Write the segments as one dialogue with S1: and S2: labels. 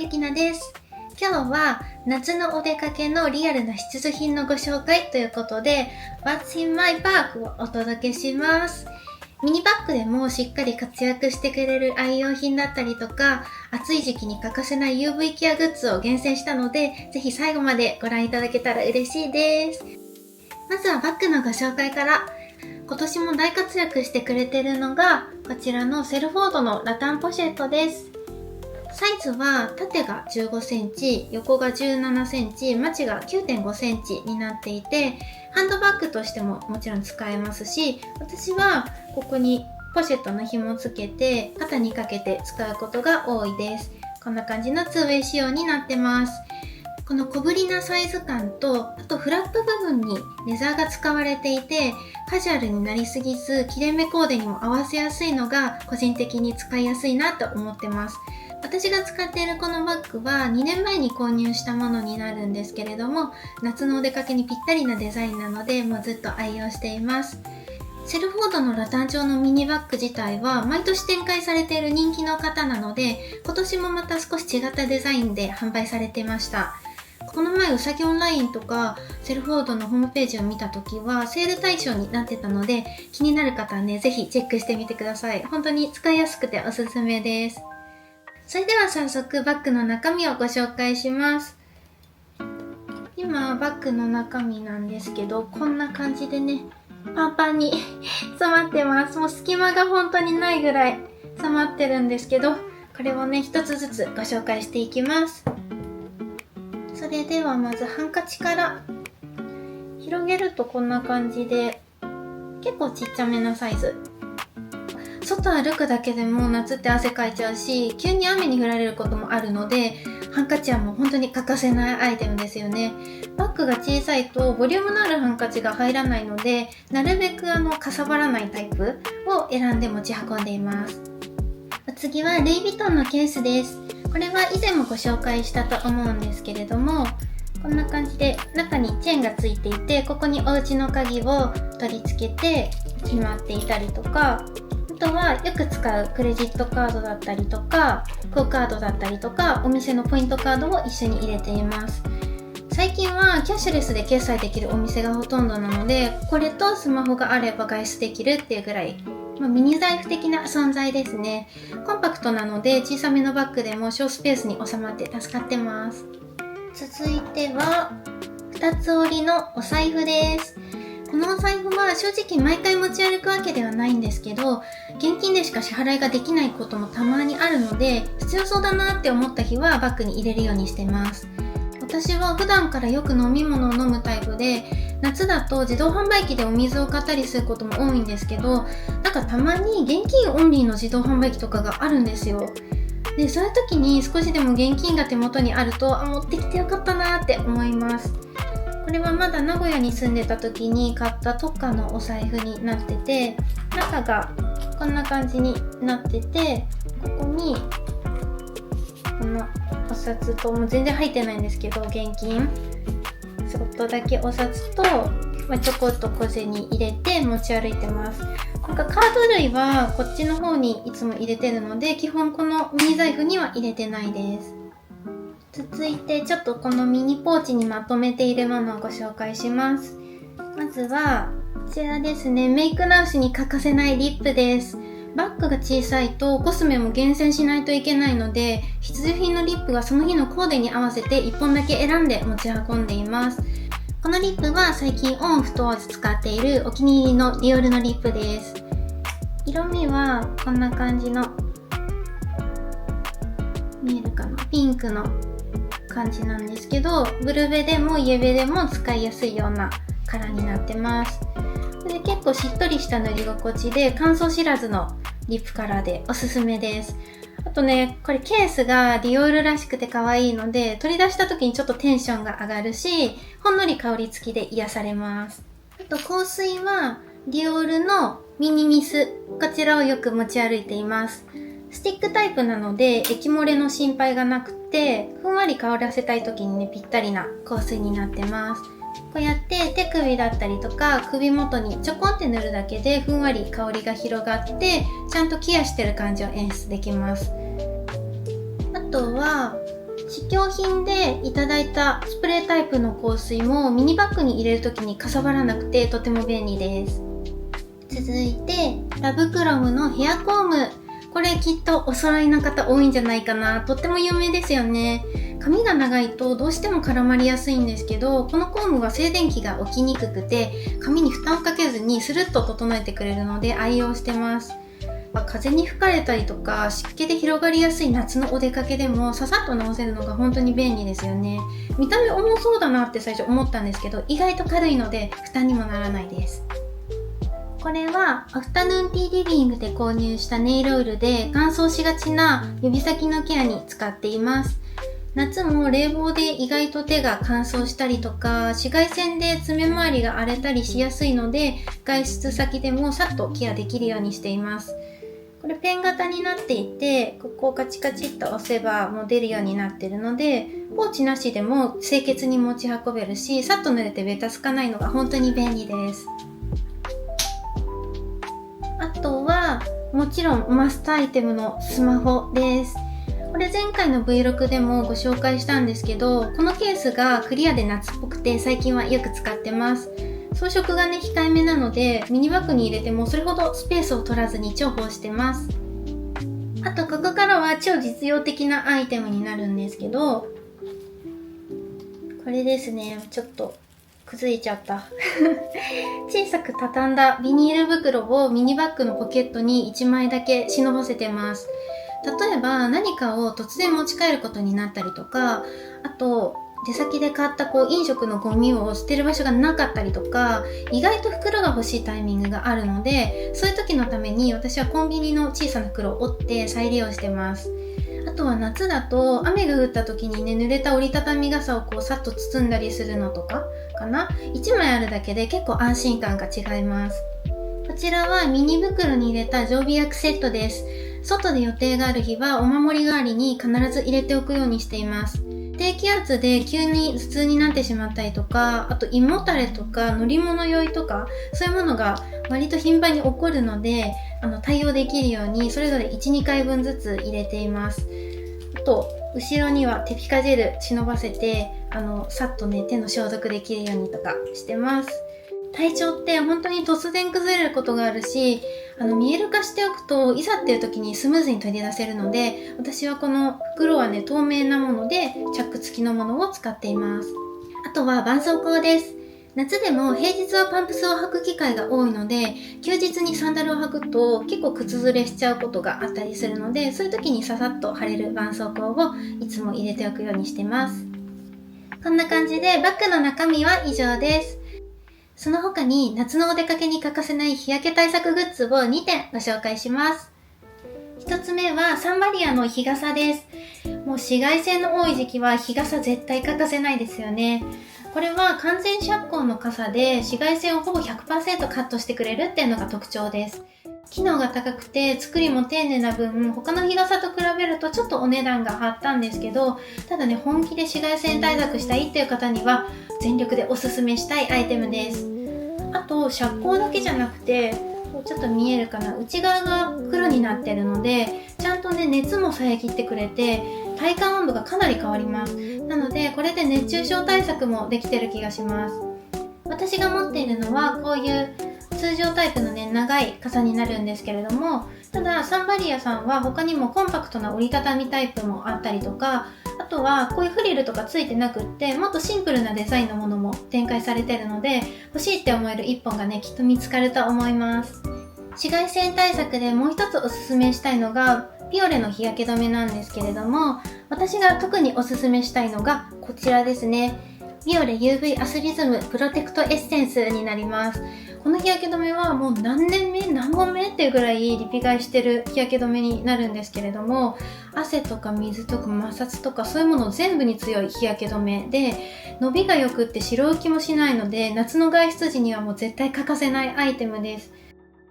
S1: ゆきなです。今日は夏のお出かけのリアルな必需品のご紹介ということで What's in my bag をお届けします。ミニバッグでもしっかり活躍してくれる愛用品だったりとか、暑い時期に欠かせない UV ケアグッズを厳選したので、ぜひ最後までご覧いただけたら嬉しいです。まずはバッグのご紹介から。今年も大活躍してくれてるのがこちらのセルフォードのラタンポシェットです。サイズは縦が15センチ、横が17センチ、マチが 9.5 センチになっていて、ハンドバッグとしてももちろん使えますし、私はここにポシェットの紐をつけて肩にかけて使うことが多いです。こんな感じの 2way 仕様になってます。この小ぶりなサイズ感と、あとフラップ部分にレザーが使われていて、カジュアルになりすぎず、切れ目コーデにも合わせやすいのが個人的に使いやすいなと思ってます。私が使っているこのバッグは2年前に購入したものになるんですけれども、夏のお出かけにぴったりなデザインなので、もうずっと愛用しています。セルフォードのラタン調のミニバッグ自体は毎年展開されている人気の方なので、今年もまた少し違ったデザインで販売されていました。この前うさぎオンラインとかセルフォードのホームページを見た時はセール対象になってたので、気になる方はね、ぜひチェックしてみてください。本当に使いやすくておすすめです。それでは早速バッグの中身をご紹介します。今バッグの中身なんですけど、こんな感じでね、パンパンに詰まってます。もう隙間が本当にないぐらい詰まってるんですけど、これをね、一つずつご紹介していきます。それではまずハンカチから広げるとこんな感じで、結構ちっちゃめなサイズ。外歩くだけでも夏って汗かいちゃうし、急に雨に降られることもあるので、ハンカチはもう本当に欠かせないアイテムですよね。バッグが小さいとボリュームのあるハンカチが入らないので、なるべくかさばらないタイプを選んで持ち運んでいます。お次はルイ・ヴィトンのケースです。これは以前もご紹介したと思うんですけれども、こんな感じで中にチェーンがついていて、ここにお家の鍵を取り付けてしまっていたりとか、あとはよく使うクレジットカードだったりとか、クオカードだったりとか、お店のポイントカードを一緒に入れています。最近はキャッシュレスで決済できるお店がほとんどなので、これとスマホがあれば外出できるっていうぐらい、ミニ財布的な存在ですね。コンパクトなので小さめのバッグでも小スペースに収まって助かってます。続いては2つ折りのお財布です。このお財布は正直毎回持ち歩くわけではないんですけど、現金でしか支払いができないこともたまにあるので、必要そうだなって思った日はバッグに入れるようにしてます。私は普段からよく飲み物を飲むタイプで、夏だと自動販売機でお水を買ったりすることも多いんですけど、なんかたまに現金オンリーの自動販売機とかがあるんですよ。で、そういう時に少しでも現金が手元にあると、持ってきてよかったなって思います。これはまだ名古屋に住んでた時に買った特価のお財布になってて、中がこんな感じになってて、ここにこのお札と、もう全然入ってないんですけど、現金ちょっとだけお札と、ちょこっと小銭入れて持ち歩いてます。なんかカード類はこっちの方にいつも入れてるので、基本このミニ財布には入れてないです。続いてちょっとこのミニポーチにまとめているものをご紹介します。まずはこちらですね、メイク直しに欠かせないリップです。バッグが小さいとコスメも厳選しないといけないので、必需品のリップはその日のコーデに合わせて1本だけ選んで持ち運んでいます。このリップは最近オンオフ問わず使っているお気に入りのディオールのリップです。色味はこんな感じの、見えるかな、ピンクの感じなんですけど、ブルベでもイエベでも使いやすいようなカラーになってます。で、結構しっとりした塗り心地で乾燥知らずのリップカラーでおすすめです。あとね、これケースがディオールらしくて可愛いので、取り出した時にちょっとテンションが上がるし、ほんのり香り付きで癒されます。あと香水はディオールのミニミス、こちらをよく持ち歩いています。スティックタイプなので液漏れの心配がなくて、ふんわり香らせたい時にね、ぴったりな香水になってます。こうやって手首だったりとか首元にちょこんって塗るだけでふんわり香りが広がって、ちゃんとケアしてる感じを演出できます。あとは試供品でいただいたスプレータイプの香水もミニバッグに入れるときにかさばらなくてとても便利です。続いてラブクロムのヘアコーム。これきっとお揃いの方多いんじゃないかな。とっても有名ですよね。髪が長いとどうしても絡まりやすいんですけど、このコームは静電気が起きにくくて髪に負担をかけずにスルッと整えてくれるので愛用してます。風に吹かれたりとか湿気で広がりやすい夏のお出かけでもささっと直せるのが本当に便利ですよね。見た目重そうだなって最初思ったんですけど、意外と軽いので負担にもならないです。これはアフタヌーンティーリビングで購入したネイルオイルで乾燥しがちな指先のケアに使っています。夏も冷房で意外と手が乾燥したりとか紫外線で爪周りが荒れたりしやすいので、外出先でもさっとケアできるようにしています。これペン型になっていて、ここをカチカチっと押せばもう出るようになってるので、ポーチなしでも清潔に持ち運べるし、さっと濡れてベタつかないのが本当に便利です。あとはもちろんマストアイテムのスマホです。これ前回の Vlog でもご紹介したんですけど、このケースがクリアで夏っぽくて最近はよく使ってます。装飾がね控えめなのでミニバッグに入れてもそれほどスペースを取らずに重宝してます。あとここからは超実用的なアイテムになるんですけど、これですね。ちょっと崩れちゃった小さく畳んだビニール袋をミニバッグのポケットに1枚だけ忍ばせてます。例えば何かを突然持ち帰ることになったりとか、あと出先で買った飲食のゴミを捨てる場所がなかったりとか、意外と袋が欲しいタイミングがあるので、そういう時のために私はコンビニの小さな袋を折って再利用してます。あとは夏だと雨が降った時にね、濡れた折りたたみ傘をさっと包んだりするのとかかな。1枚あるだけで結構安心感が違います。こちらはミニ袋に入れた常備薬セットです。外で予定がある日はお守り代わりに必ず入れておくようにしています。低気圧で急に頭痛になってしまったりとか、あと胃もたれとか乗り物酔いとか、そういうものが割と頻繁に起こるので、対応できるようにそれぞれ 1,2 回分ずつ入れています。あと後ろにはテピカジェル忍ばせて、さっとね手の消毒できるようにとかしてます。体調って本当に突然崩れることがあるし、見える化しておくといざっていう時にスムーズに取り出せるので、私はこの袋はね透明なものでチャック付きのものを使っています。あとは絆創膏です。夏でも平日はパンプスを履く機会が多いので、休日にサンダルを履くと結構靴ずれしちゃうことがあったりするので、そういう時にささっと貼れる絆創膏をいつも入れておくようにしてます。こんな感じでバッグの中身は以上です。その他に夏のお出かけに欠かせない日焼け対策グッズを2点ご紹介します。1つ目はサンバリアの日傘です。もう紫外線の多い時期は日傘絶対欠かせないですよね。これは完全遮光の傘で紫外線をほぼ 100% カットしてくれるっていうのが特徴です。機能が高くて作りも丁寧な分、他の日傘と比べるとちょっとお値段が張ったんですけど、ただね本気で紫外線対策したいっていう方には全力でおすすめしたいアイテムです。あと遮光だけじゃなくて、ちょっと見えるかな、内側が黒になってるのでちゃんとね熱も遮ってくれて体感温度がかなり変わります。なのでこれで熱中症対策もできてる気がします。私が持っているのはこういう通常タイプのね長い傘になるんですけれども、ただサンバリアさんは他にもコンパクトな折りたたみタイプもあったりとか、あとはこういうフリルとかついてなくってもっとシンプルなデザインのものも展開されているので、欲しいって思える一本がねきっと見つかると思います。紫外線対策でもう一つおすすめしたいのがビオレの日焼け止めなんですけれども、私が特におすすめしたいのがこちらですね。ビオレ UV アスリズムプロテクトエッセンスになります。この日焼け止めはもう何年目何本目っていうぐらいリピ買いしてる日焼け止めになるんですけれども、汗とか水とか摩擦とかそういうもの全部に強い日焼け止めで、伸びが良くって白浮きもしないので夏の外出時にはもう絶対欠かせないアイテムです。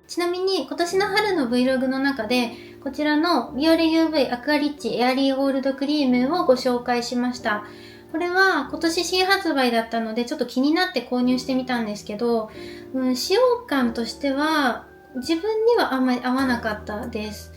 S1: ちなみに今年の春の Vlog の中でこちらのビオレ UV アクアリッチエアリーゴールドクリームをご紹介しました。これは今年新発売だったのでちょっと気になって購入してみたんですけど、使用感としては自分にはあんまり合わなかったです。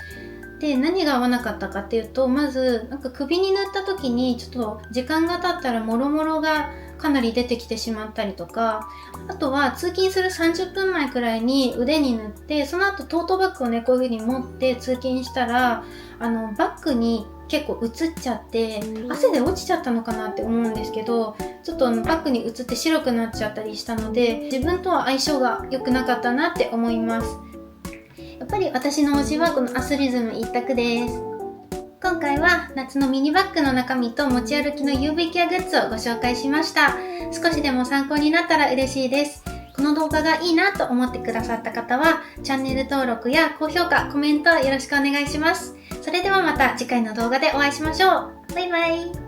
S1: で、何が合わなかったかっていうと、まず、なんか首に塗った時に、ちょっと時間が経ったらもろもろがかなり出てきてしまったりとか、あとは通勤する30分前くらいに腕に塗って、その後トートバッグをね、こういう風に持って通勤したら、バッグに結構映っちゃって、汗で落ちちゃったのかなって思うんですけど、ちょっとバッグに映って白くなっちゃったりしたので、自分とは相性が良くなかったなって思います。やっぱり私の推しはこのアスリズム一択です。今回は夏のミニバッグの中身と持ち歩きの UV ケアグッズをご紹介しました。少しでも参考になったら嬉しいです。この動画がいいなと思ってくださった方は、チャンネル登録や高評価、コメントよろしくお願いします。それではまた次回の動画でお会いしましょう。バイバイ。